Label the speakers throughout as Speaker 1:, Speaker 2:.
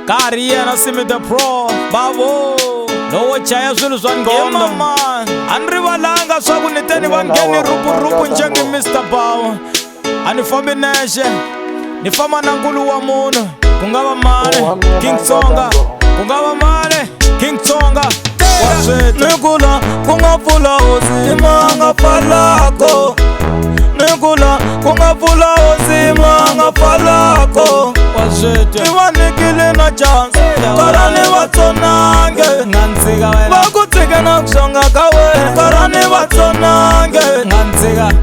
Speaker 1: Kari yena Simi the Pro bavo lowo chaya swilo swa ngema man andri valanga swa ku niteni va ngeni rupu njengi Mr. Power ani fambi nexe ni famba na nkulu wa munhu ku nga va mane King Tsonga ku nga va mane King Tsonga nikula ku nga pfula hosi ma nga pfalako nikula ku nga pfula hosi ma nga pfalako ni va nikile na chance karani va tsonange va ku tshike na ku xonga ka wena karani va tsonange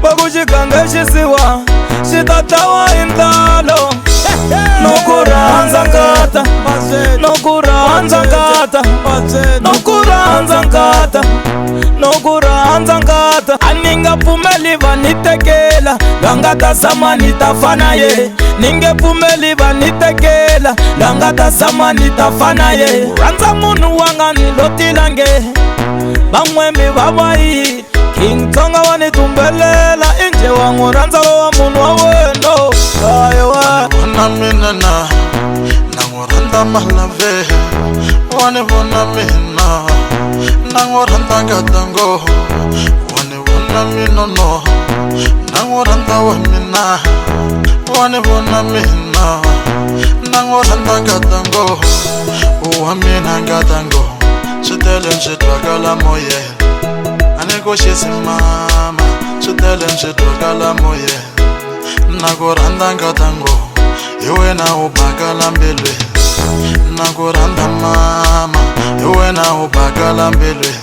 Speaker 1: va ku xigange xi siwa xi ta dlawa hi ndlalo no ku rhandza ngata no ku rhandza ngata no ku rhandza ngata no ku rhandza ngata a ni nga pfumeli va ni tekela la nga ta zama ni ta fana ye ni nge pfumeli va ni tekela la nga ta zama ni ta fana ye rhandza munhu wa nga ni lo tilange van'wemi va va yi King Tsonga wa ni tumbelela i nje wa n'wi rhandza lowa munhu wa wena ayiwa
Speaker 2: vona mina na n'wi rhandza malave wa ni vona mina na n'wi rhandza ngatango wa ni vona mina no na n'wi rhandza wa mina wa ni vona mina na n'wi rhandza ngatango wa mina ngatango swi tele swi twakala moyeni ani ku xisimama swi tele swi twakala moyeni na ku rhandza ngatango hi wena u bakala mbilwini na ku rhandza mama hi wena u bakala mbilwini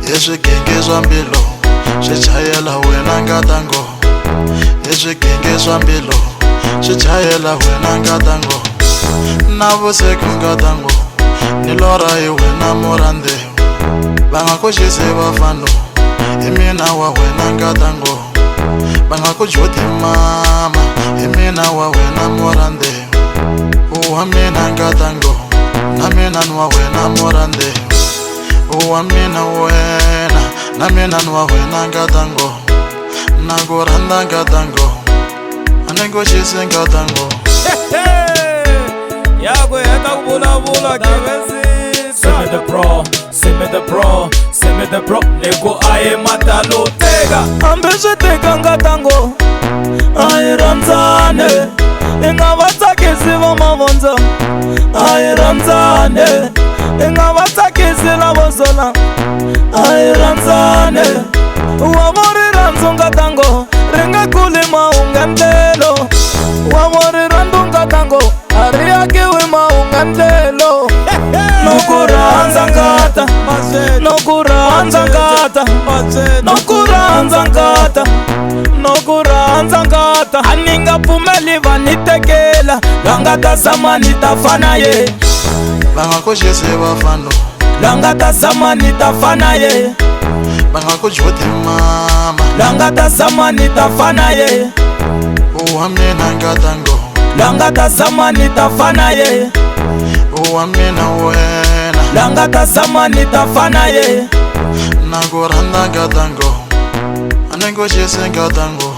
Speaker 2: hi swigenge swa mbilu swi chayela wena ngatango hi swigenge swa mbilu swi chayela wena ngatango na vusiku ngatango ni lora hi wena murhandziwa va nga ku xisi vafano hi mina wa wena ngatango va nga ku joti mama hi mina wa wena murhandziwa wa mina ngatango na mina ni wa wena murhandziwa wa mina wena na mina ni wa wena ngatango na ku rhandza ngatango a ni ku xisi ngatango
Speaker 1: ya ku heta ku vulavula Simi the Pro, Simi the Pro, Simi the Pro Niku aye matalo tega hambi swi tika ngatango a hi rhandzane hi nga va tsakisi va mavondzo a hi rhandzane hi nga va tsakisi lavo zola a hi rhandzane wa vo rirhandzu ngatango ri nge kuli mahungendlelo wa vo rirhandzu ngatango a ri akiwi mahungendlelo no ku rhandza ngata no ku rhandza ngata no ku rhandza ngata no ku rhandza ngata a ni nga pfumeli va ni tekela la nga ta zama ni ta fana ye
Speaker 2: va nga ku xisi vafano
Speaker 1: la nga ta zama ni ta fana ye
Speaker 2: va nga ku joti mama
Speaker 1: la nga ta zama ni ta fana ye
Speaker 2: wa mina ngatango
Speaker 1: la nga ta zama ni ta fana ye
Speaker 2: wa mina wena
Speaker 1: la nga ta zama ni ta fana ye
Speaker 2: na ku rhandza ngatango a ni ku xisi ngatango